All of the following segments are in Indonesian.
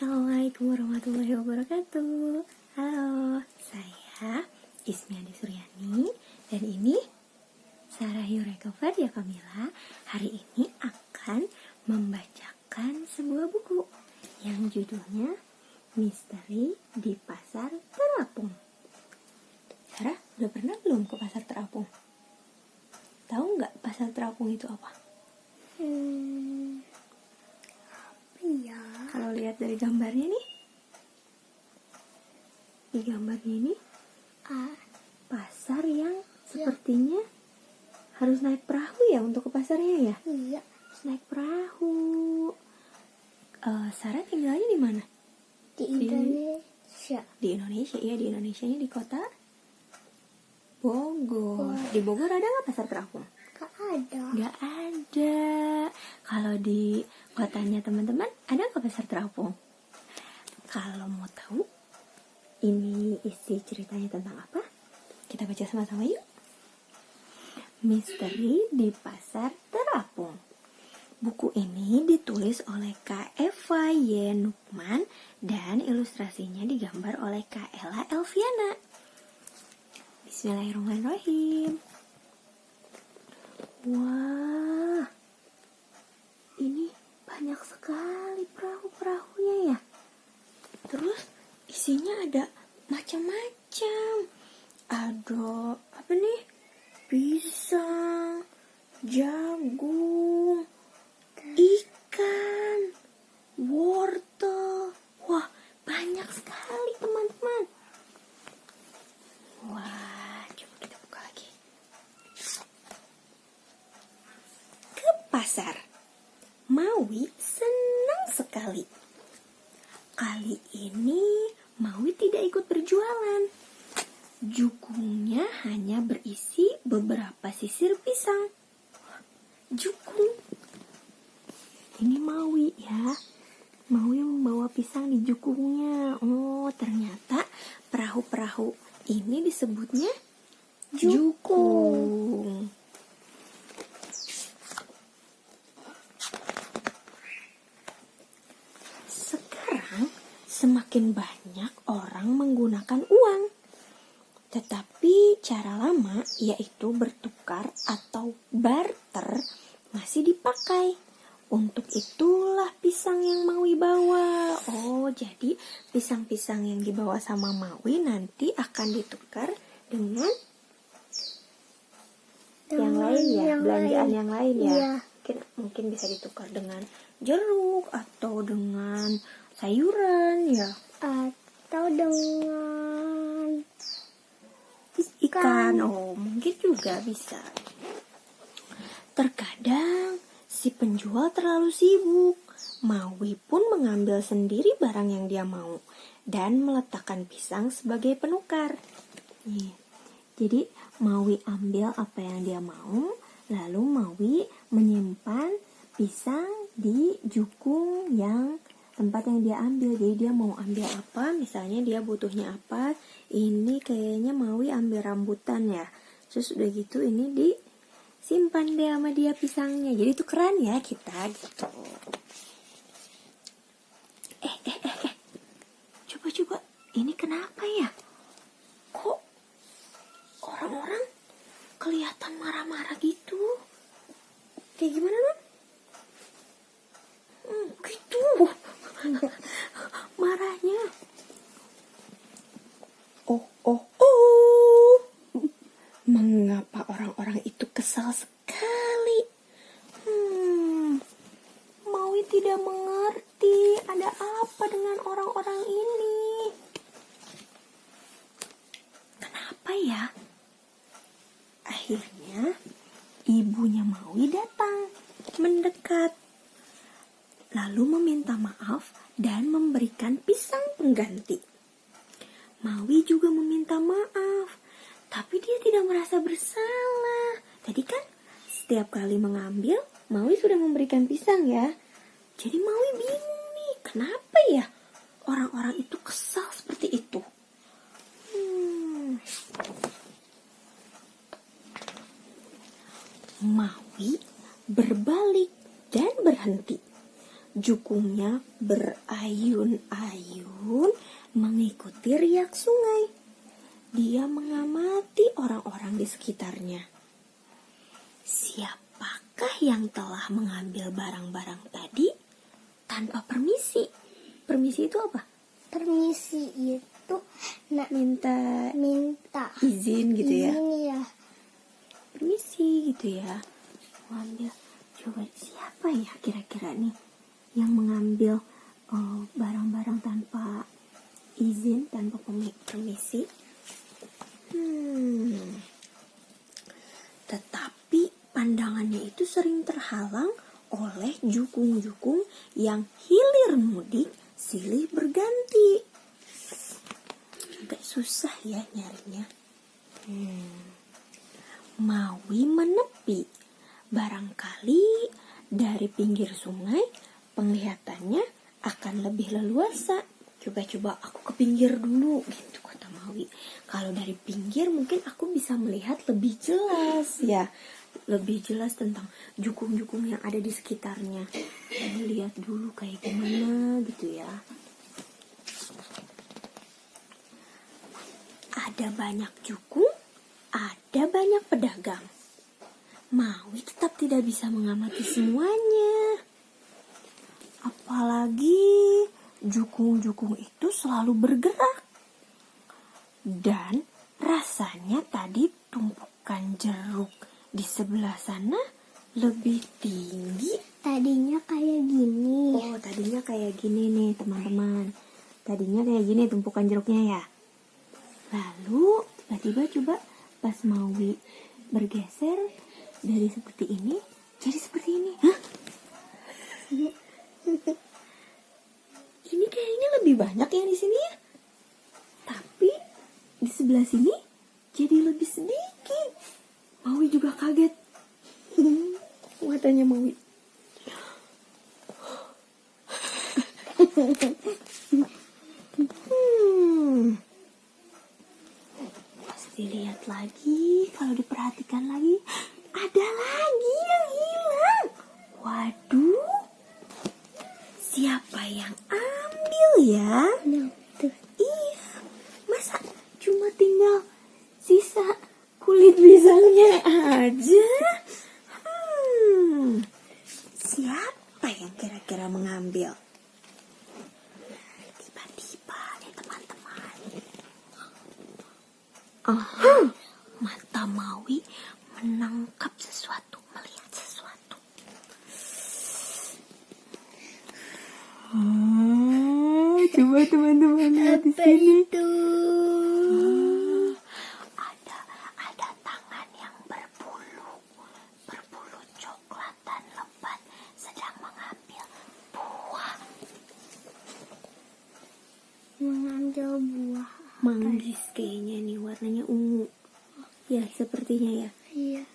Assalamualaikum warahmatullahi wabarakatuh. Halo, saya Ismiani Suryani dan ini Sarah Yureka Fadia Kamila. Hari ini akan membacakan sebuah buku yang judulnya Misteri di Pasar Terapung. Sarah, udah pernah belum ke Pasar Terapung? Tahu nggak Pasar Terapung itu apa? Iya. Kalau lihat dari gambarnya nih, di gambarnya ini pasar yang sepertinya harus naik perahu ya untuk ke pasarnya ya? Iya. Harus naik perahu. Sarah tinggalnya di mana? Di Indonesia. Di Indonesia, iya, di Indonesia ini di kota Bogor. Di Bogor ada nggak pasar terapung? Gak ada. Nggak ada. Kalau di kotanya teman-teman ada nggak pasar terapung? Kalau mau tahu ini isi ceritanya tentang apa, kita baca sama-sama yuk. Misteri di Pasar Terapung. Buku ini ditulis oleh Kak Eva Y. Nukman dan ilustrasinya digambar oleh Kak Ella Elviana. Bismillahirrahmanirrahim. Wah, ini banyak sekali perahu-perahunya ya. Terus isinya ada macam-macam. Ada apa nih? Pisang, jagung, ikan, wortel. Wah, banyak sekali teman-teman. Wah, coba kita buka lagi. Ke pasar. Maui senang sekali. Kali ini Maui tidak ikut berjualan. Jukungnya hanya berisi beberapa sisir pisang. Jukung. Ini Maui ya. Maui membawa pisang di jukungnya. Oh, ternyata perahu-perahu ini disebutnya jukung. Sekarang semakin banyak orang menggunakan uang. Tetapi cara lama yaitu bertukar atau barter masih dipakai. Untuk itulah pisang yang Maui bawa. Oh, jadi pisang-pisang yang dibawa sama Maui nanti akan ditukar dengan yang lain ya, belanjaan yang lain ya. Iya. Mungkin bisa ditukar dengan jeruk atau dengan sayuran ya, Atau dengan ikan. Oh, mungkin juga bisa. Terkadang si penjual terlalu sibuk. Maui pun mengambil sendiri barang yang dia mau dan meletakkan pisang sebagai penukar. Nih, jadi Maui ambil apa yang dia mau, lalu Maui menyimpan pisang di jukung yang tempat yang dia ambil. Jadi dia mau ambil apa, misalnya dia butuhnya apa, ini kayaknya Maui ambil rambutan ya. Terus udah gitu ini disimpan deh sama dia pisangnya. Jadi itu keren ya kita gitu. Coba ini kenapa ya? Kok orang-orang kelihatan marah-marah gitu? Kayak gimana, Non? Gitu. Marahnya. Oh. Mengapa orang-orang itu kesal sekali? Maui tidak mengerti ada apa dengan orang-orang ini. Kenapa ya? Akhirnya ibunya Maui datang, mendekat, lalu meminta maaf dan memberikan pisang pengganti. Maui juga meminta maaf, tapi dia tidak merasa bersalah. Tadi kan setiap kali mengambil, Maui sudah memberikan pisang ya. Jadi Maui bingung nih, kenapa ya orang-orang itu kesal seperti itu? Maui berbalik dan berhenti. Jukungnya berayun-ayun mengikuti riak sungai. Dia mengamati orang-orang di sekitarnya. Siapakah yang telah mengambil barang-barang tadi tanpa permisi? Permisi itu apa? Permisi itu Minta minta izin gitu ya. izin ya. Permisi gitu ya. Mengambil. Coba siapa ya kira-kira nih yang mengambil barang-barang tanpa izin, tanpa permisi? Tetapi pandangannya itu sering terhalang oleh jukung-jukung yang hilir mudik silih berganti. Agak susah ya nyarinya. Maui menepi. Barangkali dari pinggir sungai penglihatannya akan lebih leluasa. Coba-coba aku ke pinggir dulu gitu kata Maui. Kalau dari pinggir mungkin aku bisa melihat lebih jelas ya. Lebih jelas tentang jukung-jukung yang ada di sekitarnya. Lihat dulu kayak gimana gitu ya. Ada banyak jukung, ada banyak pedagang. Maui tetap tidak bisa mengamati semuanya. Apalagi jukung-jukung itu selalu bergerak. Dan rasanya tadi tumpukan jeruk di sebelah sana lebih tinggi. Tadinya kayak gini. Oh, tadinya kayak gini nih teman-teman. Tadinya kayak gini tumpukan jeruknya ya. Lalu tiba-tiba coba pas Maui bergeser dari seperti ini jadi seperti ini. Hah? Ini kayaknya lebih banyak yang di sini ya. Tapi di sebelah sini jadi lebih sedikit. Maui juga kaget. Matanya Maui. Pasti lihat lagi, kalau diperhatikan lagi, ada lagi yang hilang. Waduh, siapa yang ambil ya? Nah, tuh. Iya, masa cuma tinggal sisa kulit pisangnya aja? Siapa yang kira-kira mengambil? Tiba-tiba nih teman-teman. Mata Maui menangkap sesuatu, melihat sesuatu. Coba teman-teman lihat di sini. Itu. Ada tangan yang berbulu coklat dan lebat sedang mengambil buah. Mengambil buah. Manggis kayaknya nih, warnanya ungu. Ya, sepertinya ya. Iya.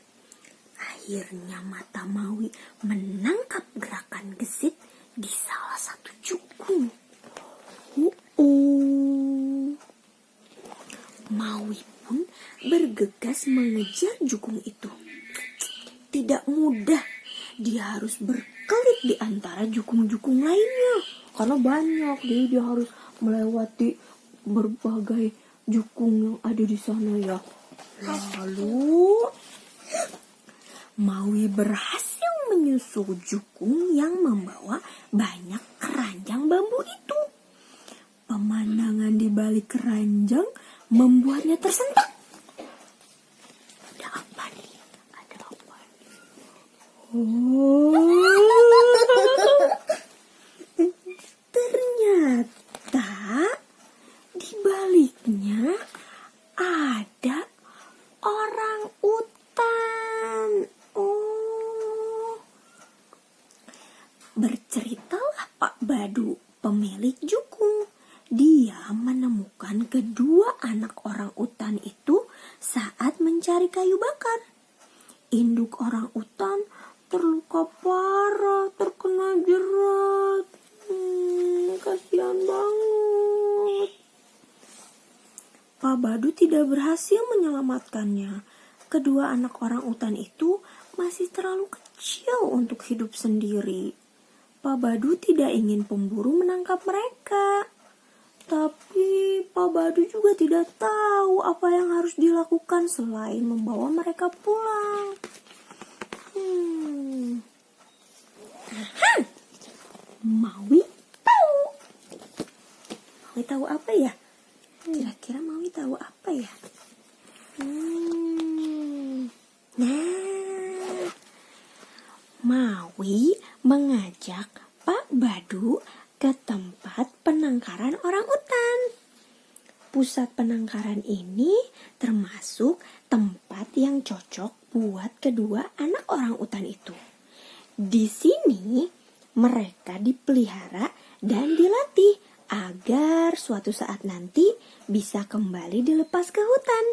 Akhirnya mata Maui menangkap gerakan gesit di salah satu jukung. Maui pun bergegas mengejar jukung itu. Tidak mudah, dia harus berkelit di antara jukung-jukung lainnya. Karena banyak, jadi dia harus melewati berbagai jukung yang ada di sana ya. Lalu Maui berhasil menyusul jukung yang membawa banyak keranjang bambu itu. Pemandangan di balik keranjang membuatnya tersentak. Ada apa nih? Ada apa nih? Ternyata di baliknya ada orang utan. Berceritalah Pak Badu, pemilik jukung. Dia menemukan kedua anak orang utan itu saat mencari kayu bakar. Induk orang utan terluka parah, terkena jerat. Kasihan banget. Pak Badu tidak berhasil menyelamatkannya. Kedua anak orang utan itu masih terlalu kecil untuk hidup sendiri. Pak Badu tidak ingin pemburu menangkap mereka. Tapi Pak Badu juga tidak tahu apa yang harus dilakukan selain membawa mereka pulang. Maui tahu. Maui tahu apa ya? Kira-kira Maui tahu apa ya? Nah, Maui mengajak Pak Badu ke tempat penangkaran orang utan. Pusat penangkaran ini termasuk tempat yang cocok buat kedua anak orang utan itu. Di sini mereka dipelihara dan dilatih agar suatu saat nanti bisa kembali dilepas ke hutan.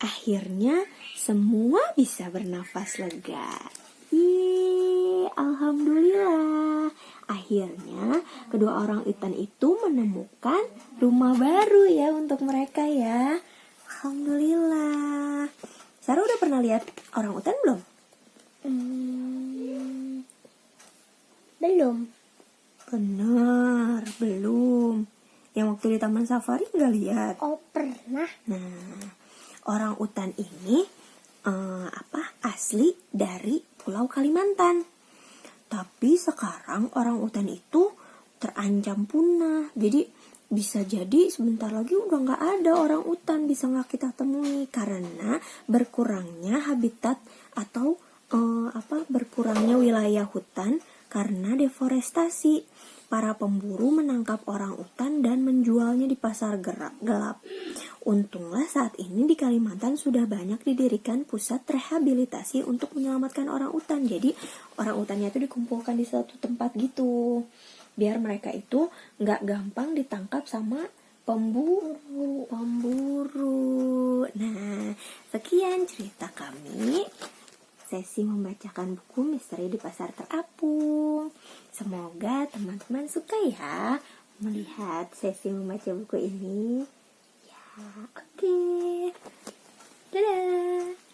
Akhirnya semua bisa bernafas lega. Alhamdulillah. Akhirnya kedua orang utan itu menemukan rumah baru ya untuk mereka ya. Alhamdulillah. Sarah udah pernah lihat orang utan belum? Belum. Benar, belum. Yang waktu di Taman Safari nggak lihat. Oh, pernah. Nah, orang utan ini asli dari Pulau Kalimantan. Tapi sekarang orang utan itu terancam punah. Jadi bisa jadi sebentar lagi udah nggak ada orang utan, bisa nggak kita temui karena berkurangnya habitat atau berkurangnya wilayah hutan karena deforestasi. Para pemburu menangkap orang utan dan menjualnya di pasar gelap. Untunglah saat ini di Kalimantan sudah banyak didirikan pusat rehabilitasi untuk menyelamatkan orang utan. Jadi orang utannya itu dikumpulkan di satu tempat gitu. Biar mereka itu nggak gampang ditangkap sama pemburu. Nah, sekian cerita kami. Sesi membacakan buku misteri di pasar terapung. Semoga teman-teman suka ya melihat sesi membaca buku ini. Ya, oke. Dadah.